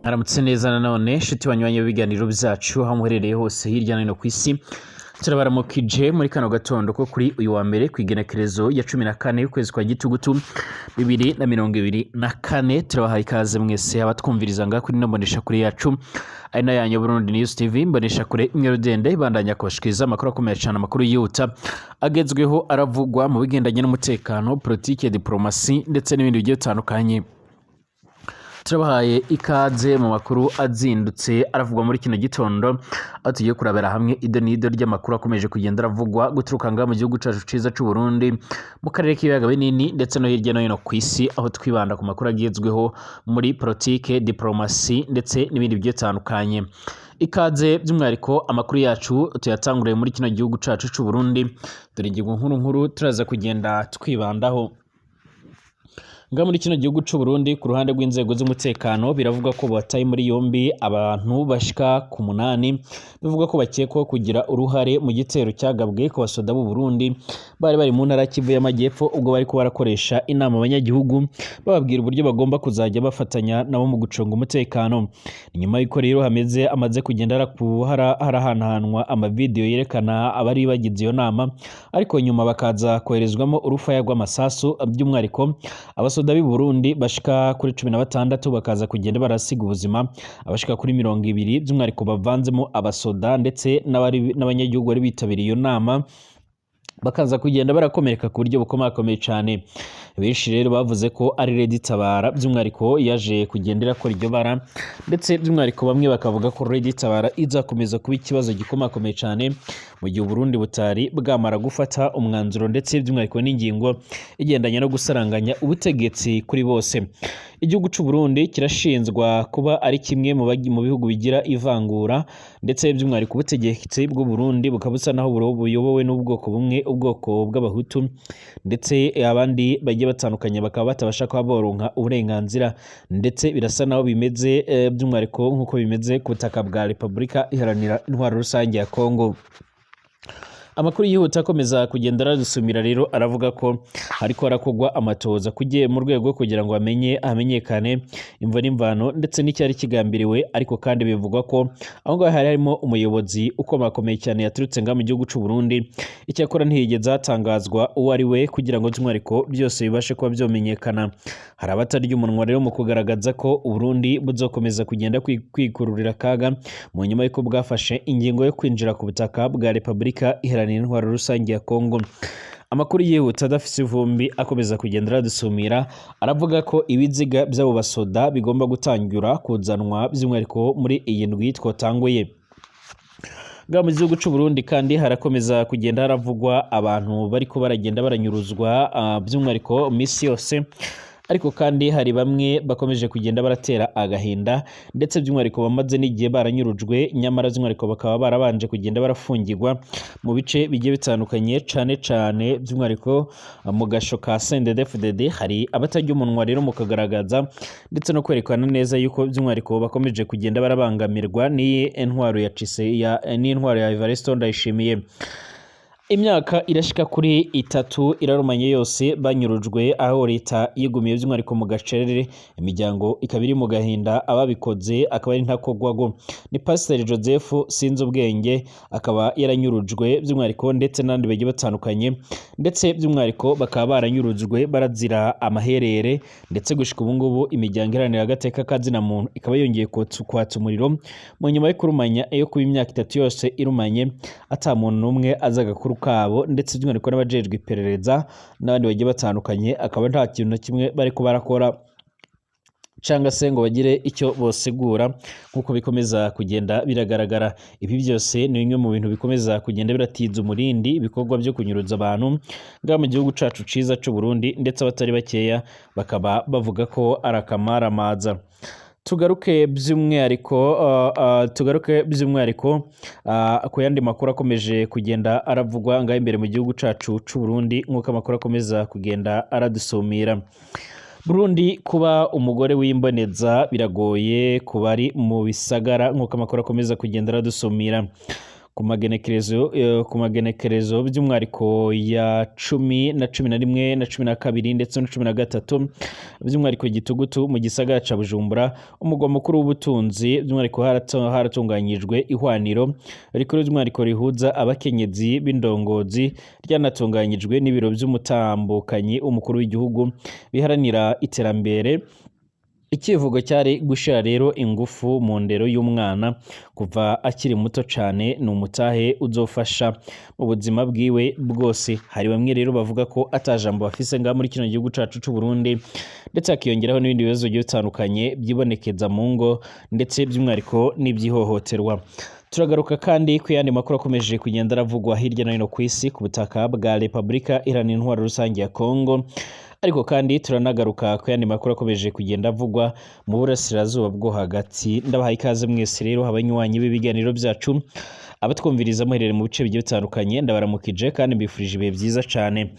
Aramutse neza nanone shiti banywanyi b'ibiganiro byacu aho muherereye hose hirya no hino ku isi turabaramukije muri kano gatondo ko kuri uyu wa mbere kwigenekerezo ya 14 y'ukwezi kwa gitugutu 2024 turabahaye ikaze mwese abatwumviriza nga kuri nombonesha kuri yacu ari na yanyu Burundi News TV mbonesha kure imyerudende ibandanya kubashikiriza amakuru akomeye cyane amakuru yihuta agezweho aravugwa mu bigendanye n'umutekano politike diplomasi ndetse n'ibindi bigiye bitandukanye. Turabahaye ikaze mu makuru azindutse aravugwa muri kino gitondo aho tugiye kurabera hamwe idonido ry'amakuru akomeje kugenda aravugwa guturuka nga mu gihugu cacu ciza c'u Burundi mu karere k'ibiyaga binini ndetse no hirya no hino ku isi aho twibanda ku makuru agezweho muri politike diplomasi ndetse n'ibindi bigiye bitandukanye. Ikaze by'umwihariko amakuru yacu tuyatanguriye muri kino gihugu cacu c'u Burundi dore ingingo nkuru turaza kugenda twibandaho. Nga muri kino gihugu c'u Burundi ku ruhande rw'inzego z'umutekano biravuga ko bataye muri yombi abantu bashika ku 8 bivuga ko bakekwa kugira uruhare mu gitero cyagabwe ku basoda b'u Burundi bari mu ntara Kivu y'Amajyepfo ubwo bari ko barakoresha inama abanyagihugu bababwira uburyo bagomba kuzajya bafatanya nabo mu gucunga umutekano. Inyuma y'uko rero amaze kugenda harahananwa amavideo yerekana abari bagize iyo nama ariko nyuma bakaza koherezwamo urufaya rw'amasasu by'umwihariko abasoda b'i Burundi bashika kuri 16 bakaza kugenda barasiga ubuzima abashika kuri 20 by'umwihariko bavanzemo abasoda ndetse n'abanyagihugu bari bitabiriye iyo nama bakaza kugenda barakomereka ku buryo bukomakomeye cyane. Benshi rero bavuze ko ari Redi Tabara by'umwihariko yaje kugendera ko iryo bara ndetse by'umwihariko bamwe bakavuga ko Redi Tabara izakomeza kuba ikibazo gikomakomeye cyane mu gihe Burundi butari bwamara gufata umwanzuro ndetse by'umwihariko n'ingingo igendanye no gusaranganya ubutegetsi kuri bose. Igihugu c'u Burundi kirashinzwa kuba ari kimwe mu bihugu bigira ivangura ndetse by'umwihariko ubutegetsi bw'u Burundi bukabusa naho buyobowe n'ubwoko bumwe ubwoko bw'abahutu ndetse abandi bagiye batandukanye bakaba batabasha kuba boronka uburenganzira ndetse birasa naho bimeze by'umwihariko nk'uko bimeze ku butaka bwa Repubulika Iharanira Intwaro Rusange ya Kongo. Amakuru yihuta akomeza kugenda aradusumira rero aravuga ko hariko harakogwa amatoza kugiye mu rwego kugira ngo hamenyekane imvo n'imvano ndetse n'icyari kigambiriwe ariko kandi bivugwa ko aho ngaho harimo umuyobozi ukomakomeye cyane yaturutse nga mu gihugu c'u Burundi icyakora ntiyigeze hatangazwa uwo ari we kugira ngo by'umwihariko byose bibashe kuba byomenyekana. Hari abatarya umunwa rero mu kugaragaza ko Uburundi buzokomeza kugenda kwikururira kaga mu nyuma y'uko bwafashe ingingo yo kwinjira ku butaka bwa Repubulika Iharanira Intwaro Rusange ya Kongo. Amakuru yihuta adafise ivumbi akomeza kugenda aradusumira aravuga ko ibiziga by'abo basoda bigomba gutangira kuzanwa by'umwihariko muri iyi ndwi twotanguye. Nga mu gihugu c'u Burundi kandi harakomeza kugenda haravugwa abantu bariko baragenda baranyuruzwa by'umwihariko misi yose ariko kandi hari bamwe bakomeje kugenda baratera agahinda ndetse by'umwihariko bamaze n'igihe baranyurujwe nyamara by'umwihariko bakaba barabanje kugenda barafungirwa mu bice bigiye bitandukanye cane by'umwihariko mu gasho ka CNDD-FDD. Hari abatajya umunwa rero mu kagaragaza ndetse no kwerekana neza yuko by'umwihariko bakomeje kugenda barabangamirwa n'intwaro ya n'intwaro ya Evariste Ndayishimiye. Imyaka irashika kuri 3 irarumanye yose banyurujwe aho leta yigumiye by'umwihariko mu gacerere imiryango ikabiri mu gahinda ababikoze akaba ari ntakogwago. Ni Pastor Joseph Sinzubwenge akaba yaranyurujwe by'umwihariko ndetse n'andi bagiye batandukanye ndetse by'umwihariko bakaba baranyurujwe barazira amaherere ndetse gushika ubu ngubu imiryango iharanira agateka kazina muntu ikaba yongeye kwatsa umuriro mu nyuma yo kurumanya yo kuba imyaka 3 yose irumanye ata muntu numwe azaga kabo ndetse by'umwihariko n'abajejwe iperereza n'abandi bagiye batandukanye akaba nta kintu na kimwe bari ko barakora cyangwa se ngo bagire icyo bosigura nk'uko bikomeza kugenda biragaragara. Ibi byose ni bimwe mu bintu bikomeza kugenda biratiza umurindi ibikorwa byo kunyuruza abantu nga mu gihugu cacu ciza c'u Burundi ndetse abatari bakeya bakaba bavuga ko arakamaramaza. Tugaruke by'umwihariko ku yandi makuru akomeje kugenda aravugwa ngaho imbere mu gihugu cacu c'u Burundi nk'uko amakuru akomeza kugenda aradusumira. Burundi kuba umugore w'imboneza biragoye kuba ari mu bisagara nk'uko amakuru akomeza kugenda aradusumira. ku magenekerezo by'umwariko ya 10 na 11 na 12 ndetse na 13 by'umwariko Gitugutu mu gisagara ca Bujumbura umugwa mukuru w'ubutunzi by'umwariko haratunganyijwe ihwaniro rikuru by'umwariko rihuza abakenyezi b'indongozi ryanatunganyijwe n'ibiro by'umutambukanyi umukuru w'igihugu biharanira iterambere. Ikivugo cyari gushira rero ingufu mu ndero y'umwana kuva akiri muto cyane ni umutahe uzofasha mu buzima bwiwe bwose. Hari bamwe rero bavuga ko atajambo bafise nga muri kino gihugu cacu c'u Burundi ndetse akiyongeraho n'ibindi bibazo bitandukanye byibonekeza mu ngo ndetse by'umwariko n'ibyihohoterwa. Turagaruka kandi ku yandi makuru akomeje kugenda aravugwa hirya no hino ku isi ku butaka bwa Repubulika Iharanira Intwaro Rusange ya Kongo. Ariko kandi turanagaruka ku yandi makuru akomeje kugenda avugwa mu burasirazuba bwo hagati. Ndabaha ikaze mwese rero abanywanyi b'ibiganiro byacu abatwumviriza muherere mu bice bigiye bitandukanye ndabaramukije kandi mbifurije ibihe byiza cyane.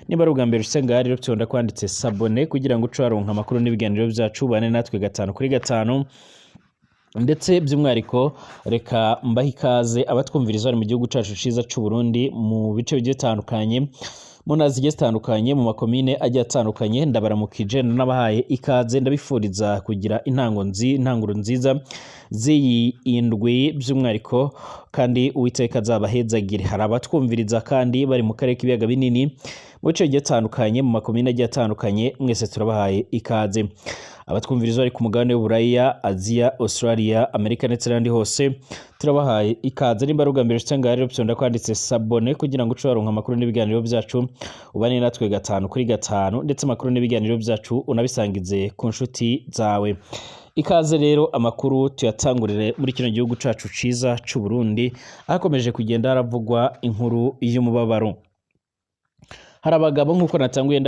Niba ari ubwa mbere usenga rero tuyonda kwanditse sabone kugira ngo ucaronka amakuru n'ibiganiro byacu bane natwe 5 kuri 5. Ndetse by'umwariko reka mbaha ikaze abatwumviriza bari mu gihugu cacu ciza c'u Burundi mu bice bigiye bitandukanye mu ntara zigiye zitandukanye mu makomine agiye atandukanye ndabaramukije n'abahaye ikaze ndabifuriza kugira intanguro nziza z'iyi indwi by'umwariko kandi Uwiteka azabahezagire. Hari abatwumviriza kandi bari mu karere k'ibiyaga binini mu bice bigiye bitandukanye mu makomine agiye atandukanye mwese turabahaye ikaze. Abatwumviriza bari ku mugabane w'Uburaya, Aziya, Australia, Amerika ndetse n'andi hose turabahaye ikaze. Nimba ari ubwa mbere usenga rero byonda kwanditse sabone kugira ngo ucaronka amakuru n'ibiganiro byacu ubane natwe 5 kuri 5 ndetse amakuru n'ibiganiro byacu unabisangize ku nshuti zawe. Ikaze rero amakuru tuyatangurire muri kino gihugu cacu ciza c'u Burundi akomeje kugenda haravugwa inkuru y'umubabaro. Hari abagabo nk'uko natanguye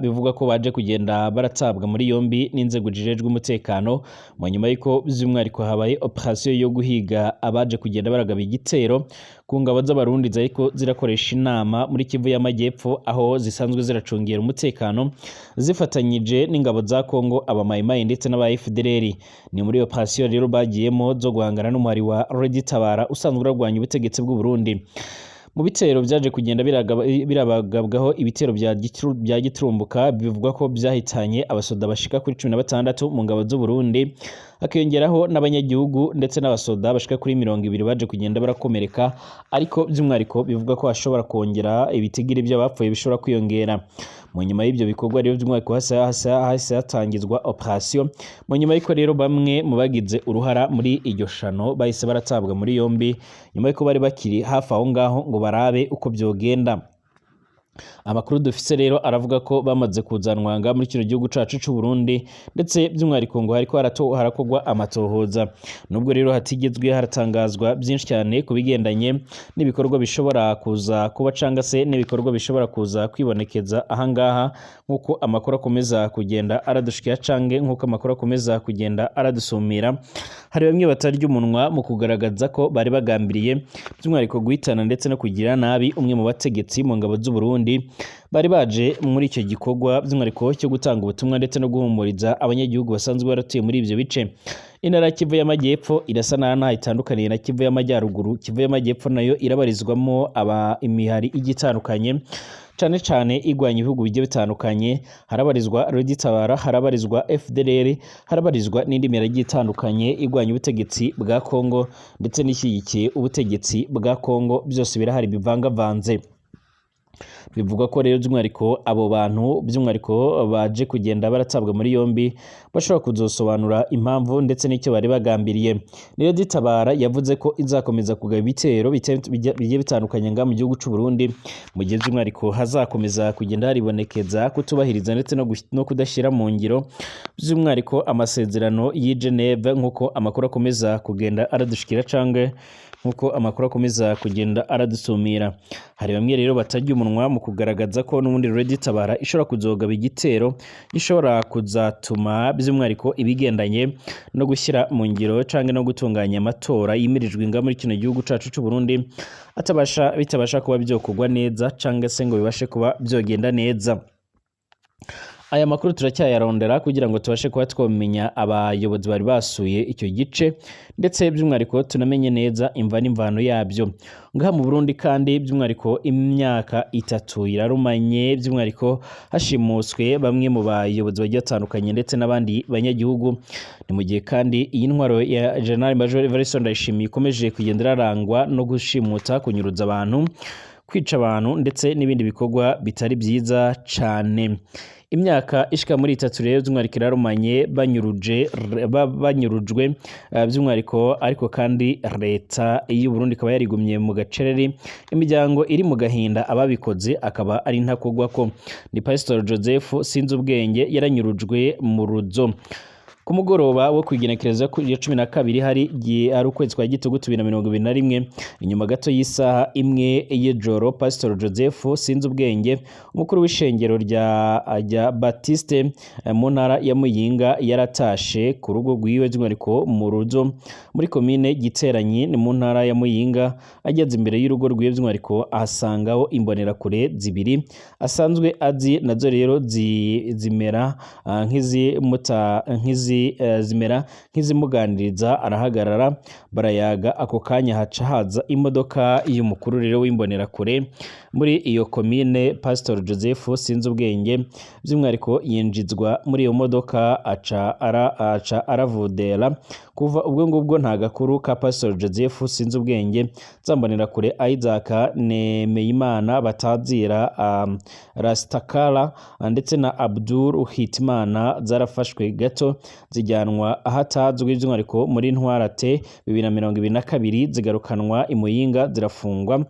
bivuga ko baje kugenda baratabwa muri yombi n'inzego zijejwe umutekano mu nyuma y'iko by'umwariko habaye operation yo guhiga abaje kugenda baragaba igitero ku ngabo z'abarundi zariko zirakoresha inama muri Kivu y'Amajyepfo aho zisanzwe ziracungera umutekano zifatanyije n'ingabo za Kongo abamayimayi ndetse n'aba FDLR. Ni muri operation rero bagiyemo zo guhangana n'umuhari wa RDF usanzwe uragwanya ubutegetsi bw'u Burundi. Mu bitero byaje kugenda birabagabwaho ibitero bya giturumbuka bivugwa ko byahitanye abasoda bashika kuri 16 mu ngabo z'u Burundi akiyongeraho n'abanyagihugu ndetse n'abasoda bashika kuri 20 baje kugenda barakomereka ariko by'umwariko bivuga ko hashobora kongera ibitigiri by'abapfuye bishobora kwiyongera. Mu nyuma y'ibyo bikorwa rero by'umwariko hase hatangizwa operation mu nyuma y'iko rero bamwe mu bagize uruhara muri iryo shano bahise baratabwa muri yombi nyuma y'iko bari bakiri hafi aho ngaho ngo barabe uko byogenda. Amakuru dufise rero aravuga ko bamaze kuzanwanga muri kino gihugu cacu c'u Burundi ndetse by'umwariko ngo hariko harakogwa amatohoza. Nubwo rero hatigezwe haratangazwa byinshi cyane kubigendanye n'ibikorwa bishobora kuza kuba canga se n'ibikorwa bishobora kuza kwibonekeza ahangaha nkuko amakuru akomeza kugenda aradushikira cange nkuko amakuru akomeza kugenda aradusumira. Hari bamwe batarya umunwa mu kugaragaza ko bari bagambiriye by'umwariko guhitana ndetse no kugira nabi umwe mu bategetsi mu ngabo z'u Burundi bari baje muri icyo gikorwa by'umwariko cyo gutanga ubutumwa ndetse no guhumuriza abanyagihugu basanzwe baratuye muri ivyo bice. Intara Kivu y'Amajyepfo irasa naho itandukaniye na Kivu y'Amajyaruguru. Kivu y'Amajyepfo nayo irabarizwamo imihari igitandukanye cyane igwanya ibihugu bigiye bitandukanye. Harabarizwa Reditabara, harabarizwa FDLR, harabarizwa n'indi mihari igitandukanye igwanya ubutegetsi bwa Kongo ndetse n'ishyigikiye ubutegetsi bwa Kongo. Byose birahari bivangavanze. Bivuga ko rero by'umwariko abo bantu by'umwariko baje kugenda baratabwa muri yombi bashobora kuzosobanura impamvu ndetse n'icyo bari bagambiriye. Niyo Ditabara yavuze ko izakomeza kugaba ibitero bigiye bitandukanye nga mu gihugu c'u Burundi mu gihe by'umwariko hazakomeza kugenda haribonekeza kutubahiriza ndetse no kudashira mu ngiro by'umwariko amasezerano y'i Geneve nkuko amakuru akomeza kugenda aradushikira cange nkuko amakuru akomeza kugenda aradusumira. Hari bamwe rero batajya umunwa mu kugaragaza ko n'ubundi Reditabara ishobora kuzogaba igitero ishobora kuzatuma by'umwariko ibigendanye no gushyira mu ngiro cange no gutunganya amatora yimirijwe inga muri kino gihugu cacu c'u Burundi bitabasha kuba byokugwa neza cange se ngo bibashe kuba byogenda neza. aya makuru turacyayarondera kugira ngo tubashe kuba twamenya abayobozi bari basuye icyo gice ndetse by'umwihariko tunamenye neza imva n'imvano yabyo. Ngaha mu Burundi kandi by'umwihariko imyaka 3 irarumanye, by'umwihariko hashimuswe bamwe mu bayobozi bagiye batandukanye ndetse n'abandi banyagihugu. Ni mu gihe kandi iyi ntwaro ya General Major Evariste Ndayishimiye ikomeje kugenda irarangwa no gushimuta, kunyuruza abantu, kwica abantu ndetse n'ibindi bikorwa bitari byiza cyane. Imyaka ishika muri 3 rero by'umwihariko irarumanye banyurujwe by'umwihariko, ariko kandi leta y'u Burundi ikaba yarigumye mu gacereri, imiryango iri mu gahinda, ababikoze akaba ari ntakogwa ko. Ni Pastor Joseph Sinzubwenge yaranyurujwe mu Ruzo ku mugoroba wo kwigenekereza ku 12 hari ukwezi kwa Gitugutu 2021, inyuma gato y'isaha imwe y'ejoro. Pastor Joseph Sinzubwenge, umukuru w'ishengero rya Baptiste mu ntara ya Muyinga, yaratashe ku rugo rwiwe by'umwihariko mu Ruzo muri komine Giteranyi ni mu ntara ya Muyinga. Ageze imbere y'urugo rwiwe by'umwihariko ahasangaho imbonerakure zibiri asanzwe azi, nazo rero zimera zimera nk'izimuganiriza. Arahagarara barayaga, ako kanya haca haza imodoka y'umukuru rero w'imbonerakure muri iyo komine. Pastor Joseph Sinzubwenge by'umwihariko yinjizwa muri iyo modoka, aca aravudera. Kuva ubwo ngubwo nta gakuru ka Pastor Joseph Sinzubwenge. Zambonerakure Isaac Nemeyimana, Batazira Rastakala ndetse na Abdul Hitimana zarafashwe gato zijyanwa ahatazwi by'umwihariko muri Ntwarate 2022, zigarukanwa i Muyinga zirafungwa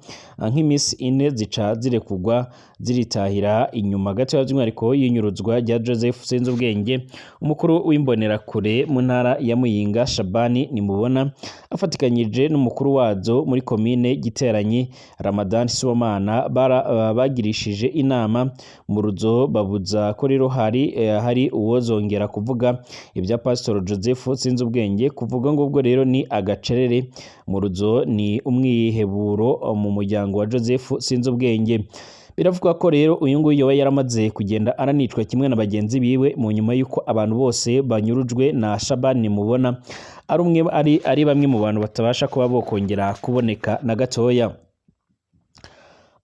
nk'imisi 4 zica zirekugwa ziritahira. Inyuma gato by'umwihariko y'inyuruzwa rya Joseph Sinzubwenge, umukuru w'imbonerakure mu ntara ya Muyinga Shabani Nimubona afatikanyije n'umukuru wazo muri komine Giteranyi Ramadan Sibomana bagirishije inama mu Ruzo, babuza ko rero hari uwozongera kuvuga ibya Pastor Joseph Sinzubwenge. Kuvuga ngo ubwo rero ni agacerere mu Ruzo, ni umwiheburo mu muryango wa Joseph Sinzubwenge. Biravuga ko rero uyu nguyu yaramaze kugenda aranicwa kimwe na bagenzi biwe mu nyuma y'uko abantu bose banyurujwe na Shabani Nimubona ari bamwe mu bantu batabasha kuba bokongera kuboneka na gatoya.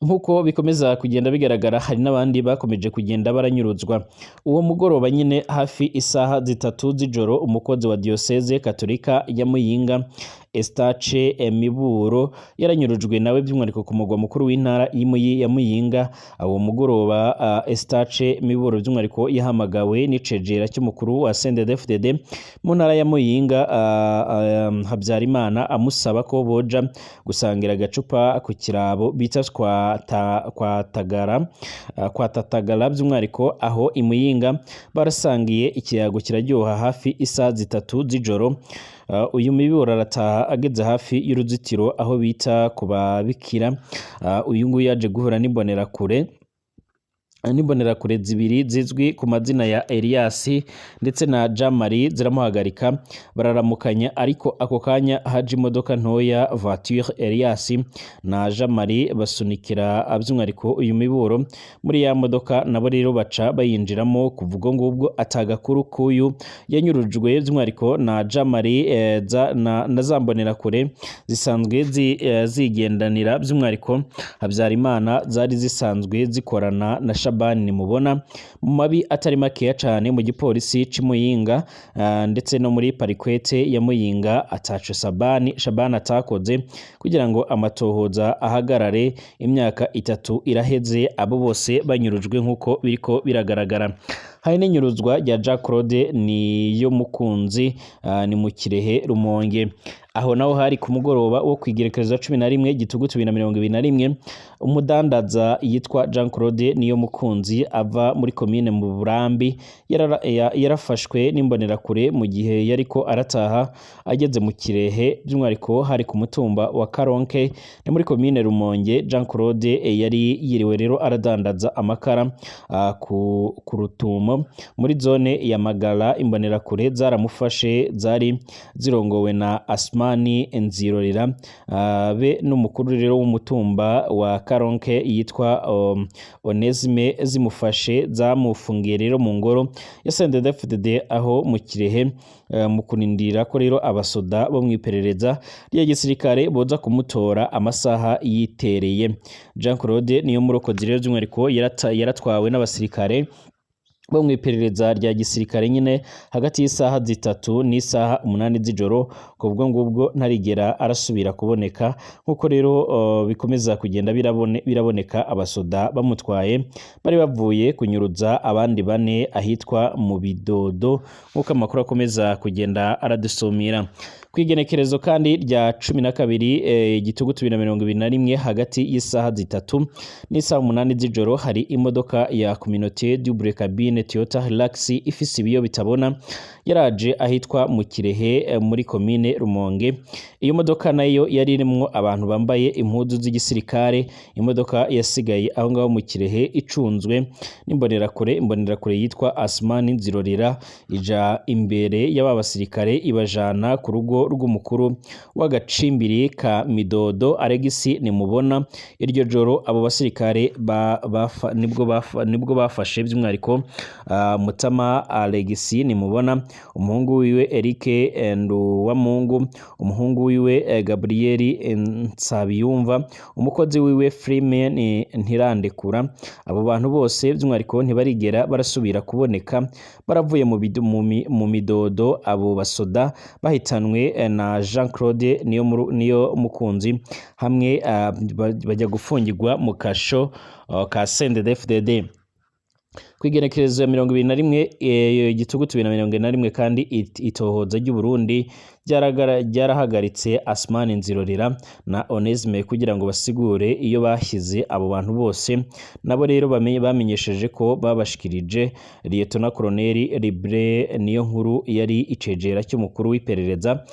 Nkuko bikomeza kugenda bigaragara, hari n'abandi bakomeje kugenda baranyuruzwa. Uwo mugoroba nyine hafi isaha 3 z'ijoro, umukozi wa Diocese Katolika ya Muyinga Estache Miburo yaranyurujwe nawe by'umwihariko ku mugwa mukuru w'intara ya Muyinga. Uwo mugoroba Estache Miburo by'umwihariko yahamagawe n'icegera cy'umukuru wa CNDD-FDD mu ntara ya Muyinga Habyarimana, amusaba ko boja gusangira agacupa ku kirabo bita kwa Tatagara by'umwihariko aho i Muyinga. Barasangiye ikiyago kiraryoha hafi isaha 3 z'ijoro. Uyu Miburo arataha ageze hafi y'uruzitiro aho bita ku babikira. Uyu nguyu yaje guhura n'imbonerakure zibiri zizwi ku mazina ya Elias ndetse na Jamari, ziramuhagarika bararamukanya, ariko ako kanya haje imodoka ntoya voiture. Elias na Jamari basunikira by'umwihariko uyu Miburo muri ya modoka, nabo rero baca bayinjiramo. Kuvuga ngo ubwo atagakuru kuyu yanyurujwe by'umwihariko na Jamari na zambonerakure zisanzwe zigendanira by'umwihariko Habyarimana, zari zisanzwe zikorana na Shabani Nimubona mu mabi atari makeya cyane mu gipolisi c'Imuyinga ndetse no muri parikwete ya Muyinga. Ataco Shabani atakoze kugira ngo amatohoza ahagarare. Imyaka 3 iraheze abo bose banyurujwe nkuko biriko biragaragara. Hari n'inyuruzwa rya Jack Claude ni yo mukunzi ni mu Kirehe Rumonge. Aho naho hari ku mugoroba wo kwigerekereza 11 Gitugutu 2021, umudandaza yitwa Jean Claude niyo mukunzi ava muri komine mu Burambi yarafashwe n'imbonerakure mu gihe yariko arataha ageze mu Kirehe by'umwihariko hari ku mutumba wa Karonke ni muri komine Rumonge. Jean Claude yari yiriwe rero aradandaza amakara ku Rutumo muri zone ya Magara. Imbonerakure zaramufashe, zari zirongowe na Asma Asmani Nzirorera be n'umukuru rero w'umutumba wa Karonke yitwa Onesime zimufashe zamufungiye rero mu ngoro ya CNDD-FDD aho mu Kirehe mu kunindira ko rero abasoda bo mwiperereza rya gisirikare boza kumutora amasaha yitereye. Jean Claude niyo murokozi rero by'umwihariko yaratwawe n'abasirikare bo mwiperereza rya gisirikare nyine hagati y'isaha 3 n'isaha 8 z'ijoro kubwo ngubwo ntarigera arasubira kuboneka nkuko rero bikomeza kugenda biraboneka abasoda bamutwaye bari bavuye kunyuruza abandi bane ahitwa mu Bidodo nkuko amakuru akomeza kugenda aradusumira. Kwigenekerezo kandi rya 12 igitugutu 2021 hagati y'isaha 3 n'isaha 8 z'ijoro hari imodoka ya communauté double cabine Toyota Hilux ifise ibiyo bitabona yaraje ahitwa mu Kirehe muri commune Rumonge. Iyo modoka nayo yari irimo abantu bambaye impuzu z'igisirikare. Imodoka yasigaye aho ngaho mu Kirehe icunzwe n'imbonerakure yitwa Asmani Nzirorera ija imbere y'aba basirikare ibajana ku rugo rw'umukuru w'agacimbiri ka Midodo Alegisi nimubona. Iryo joro abo basirikare nibwo bafashe by'umwihariko Mutama Alegisi nimubona, umuhungu wiwe Eric Nduwamungu, umuhungu wiwe Gabriel Nsabiyumva, umukozi wiwe Freeman Ntirandekura. Abo bantu bose by'umwihariko ntibarigera barasubira kuboneka, baravuye mu Midodo. Abo basoda bahitanwe na Jean Claude niyo mukunzi hamwe bajya gufungirwa mu kasho ka CNDD-FDD. Kwigenekerezo ya 21 igitugutu 2021 kandi itohoza ry'Uburundi ryarahagaritse Asmani Nzirorera na Onesime kugira ngo basigure iyo bashyize abo bantu bose. Nabo rero bamenyesheje ko babashikirije Lieutenant Colonel Libre niyo nkuru yari icegera cy'umukuru w'iperereza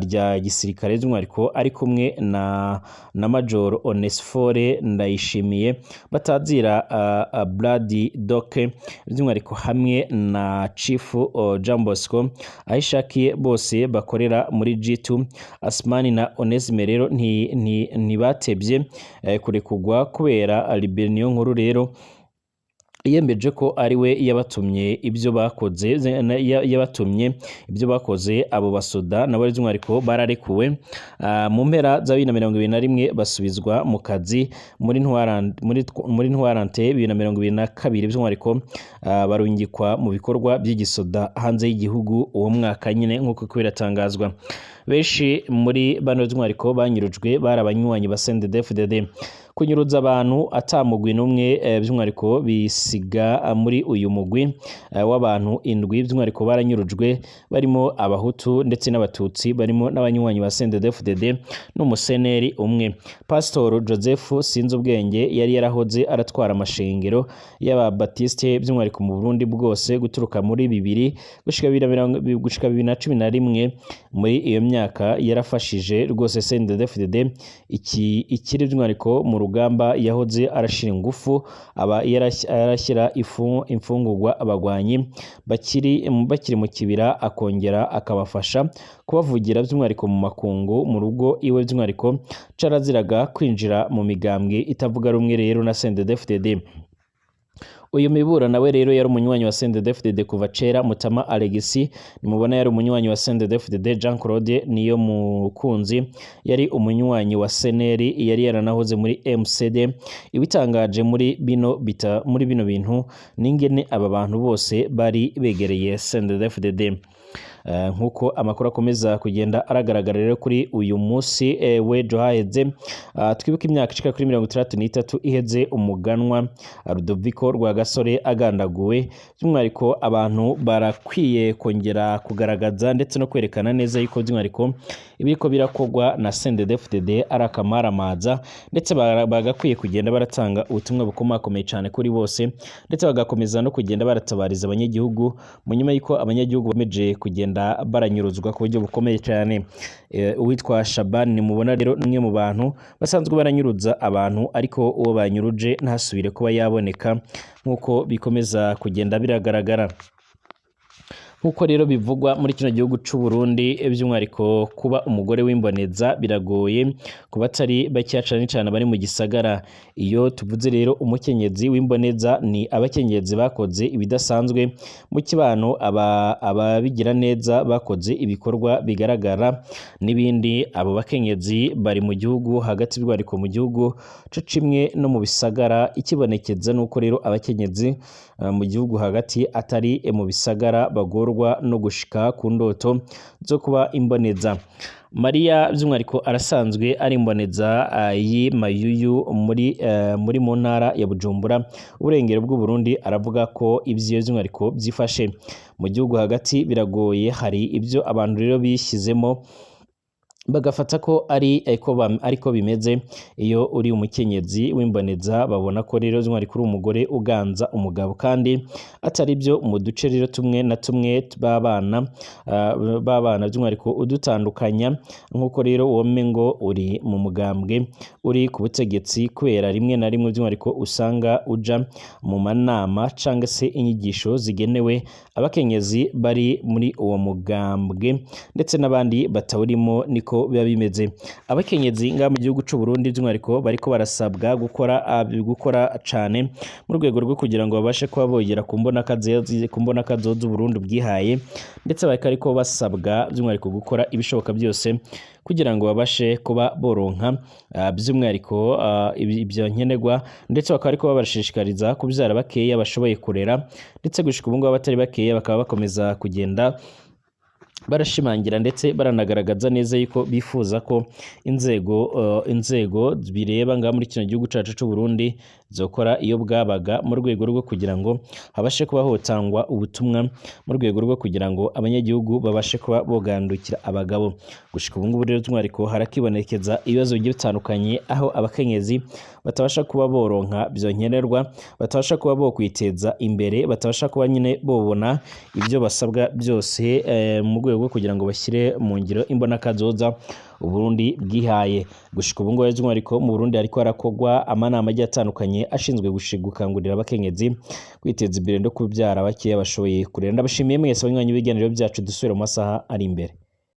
rya gisirikare by'umwihariko ari kumwe na Major Onesphore Ndayishimiye batazira Brady Doke by'umwihariko hamwe na Chief Jean Bosco ahishakiye bose bakorera muri G2. Asmani na Onesime rero ntibatebye kurekugwa kubera Libre niyo nkuru rero yembeje ko ari we yabatumye ibyo bakoze abo basoda nabo by'umwihariko bararekuwe mu mpera za 2021 basubizwa mu kazi muri ntwarante 2022 by'umwihariko barungikwa mu bikorwa by'igisoda hanze y'igihugu uwo mwaka nyine nk'uko biratangazwa. Benshi muri bano by'umwihariko banyurujwe barabanywanyi ba CNDD-FDD. Kunyuruza abantu atamugwi n'umwe by'umwihariko bisiga muri uyu mugwi w'abantu 7 by'umwihariko baranyurujwe barimo abahutu ndetse n'abatutsi, barimo n'abanywanyi ba CNDD-FDD n'umuseneri umwe. Pastor Joseph Sinzubwenge yari yarahoze aratwara amashengero y'aba Baptiste by'umwihariko mu Burundi bwose guturuka muri 2 gushika 2011. Muri iyo myaka yarafashije rwose CNDD-FDD ikiri by'umwihariko mu rugamba yahoze arashira ingufu aba yarashyira imfungurwa abagwanyi bakiri mu kibira akongera akabafasha kubavugira by'umwihariko mu makungu mu rugo iwe by'umwihariko caraziraga kwinjira mu migambwe itavuga rumwe rero na CNDD-FDD. Uyu Mibura nawe rero yari umunywanyi wa CNDD-FDD kuva cera. Mutama Alegisi nimubona yari umunywanyi wa CNDD-FDD. Jean Claude niyo mukunzi yari umunywanyi wa Seneri, yari yaranahoze muri MCD. Ibitangaje muri bino bintu ningene aba bantu bose bari begereye CNDD-FDD. Nkuko amakuru akomeza kugenda aragaragara rero kuri uyu munsi w'ejo haheze twibuka imyaka ishika kuri 63 iheze umuganwa Rudoviko Rwagasore agandaguwe. By'umwihariko abantu barakwiye kongera kugaragaza ndetse no kwerekana neza yuko by'umwihariko ibiko birakogwa na CNDD-FDD arakamaramaza, ndetse bagakwiye kugenda baratanga ubutumwa bukomakomeye cyane kuri bose, ndetse bagakomeza no kugenda baratabariza abanyagihugu mu nyuma y'iko abanyagihugu bameje kugenda baranyuruzwa ku buryo bukomeye cyane. Uwitwa Shaban nimubona rero nimwe mu bantu basanzwe baranyuruza abantu, ariko uwo banyuruje ntasubire kuba yaboneka nkuko bikomeza kugenda biragaragara. nkuko rero bivugwa muri kino gihugu c'u Burundi by'umwariko kuba umugore w'imboneza biragoye kuba atari bakica cyane bari mu gisagara. Iyo tuvuze rero umukenyezi w'imboneza ni abakenyezi bakoze ibidasanzwe mu kibano, ababigira neza bakoze ibikorwa bigaragara n'ibindi. Abo bakenyezi bari mu gihugu hagati by'umwariko mu gihugu co cimwe no mu bisagara. Ikibonekeza nuko rero abakenyezi mu gihugu hagati atari mu bisagara bagorwa no gushika ku ndoto zo kuba imboneza. Maria by'umwariko arasanzwe ari imboneza y'Imayuyu muri mu ntara ya Bujumbura uburengero bw'u Burundi. Aravuga ko ivyo by'umwariko byifashe mu gihugu hagati biragoye. Hari ibyo abantu rero bishyizemo bagafata ko ariko bimeze. Iyo uri umukenyezi w'imboneza babona ko rero by'umwariko uri umugore uganza umugabo, kandi atari byo mu duce rero tumwe na tumwe babana by'umwariko udutandukanya. Nkuko rero wome ngo uri mu mugambwe uri ku butegetsi, kubera rimwe na rimwe by'umwariko usanga uja mu manama cyangwa se inyigisho zigenewe abakenyezi bari muri uwo mugambwe ndetse n'abandi batawurimo. Niko biba bimeze. Abakenyezi nga mu gihugu c'u Burundi by'umwariko bariko barasabwa gukora cane mu rwego rwo kugira ngo babashe kuba bogera ku mbona kazoza Burundi bwihaye, ndetse bariko basabwa by'umwariko gukora ibishoboka byose kugira ngo babashe kuba boronka by'umwariko ibyo nkenerwa, ndetse bakaba ariko babashishikariza kubyara bakeya bashoboye kurera, ndetse gushika ubu ngo batari bakeya bakaba bakomeza kugenda barashimangira ndetse baranagaragaza neza yuko bifuza ko inzego bireba nga muri kino gihugu cacu c'u Burundi zokora iyo bwabaga mu rwego rwo kugira ngo habashe kuba hotangwa ubutumwa mu rwego rwo kugira ngo abanyagihugu babashe kuba bogandukira abagabo. Gushika ubu ngubu rero by'umwariko harakibonekeza ibibazo bigiye bitandukanye, aho abakenyezi batabasha kuba boronka byo nkenerwa, batabasha kuba bokwiteza imbere, batabasha kuba nyine bobona ibyo basabwa byose mu rwego rwo kugira ngo bashyire mu ngiro imbona kazoza Uburundi bwihaye. Gushika ubu ngubu by'umwariko mu Burundi ariko harakogwa amanama agiye atandukanye ashinzwe gukangurira abakenyezi kwiteza imbere no kubyara bakeya bashoboye kurera. Ndabashimiye mwese abanywanyi b'ibiganiro byacu, dusubira mu masaha ari imbere.